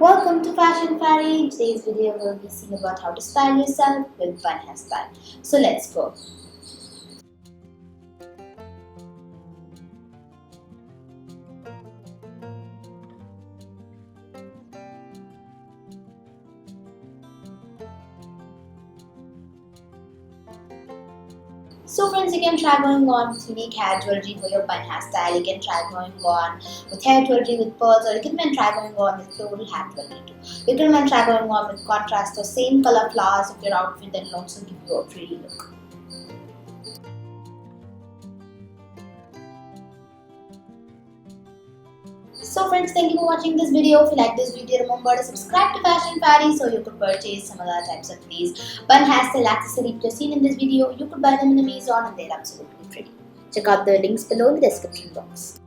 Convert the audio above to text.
Welcome to Fashion Fairy. In today's video, we'll be seeing about how to style yourself with bun hairstyle. So let's go. So friends, you can try going on with unique hair jewelry for your bun hairstyle. You can try going on with hair jewelry with pearls, or you can even try going on with floral hair jewelry too. You can even try going on with contrast or same color flowers of your outfit that will also give you a pretty look. So friends, thank you for watching this video. If you like this video, remember to subscribe to Fashion Fairy so you could purchase some other types of these bun hairstyle accessories which you've seen in this video. You could buy them in Amazon and they're absolutely free. Check out the links below in the description box.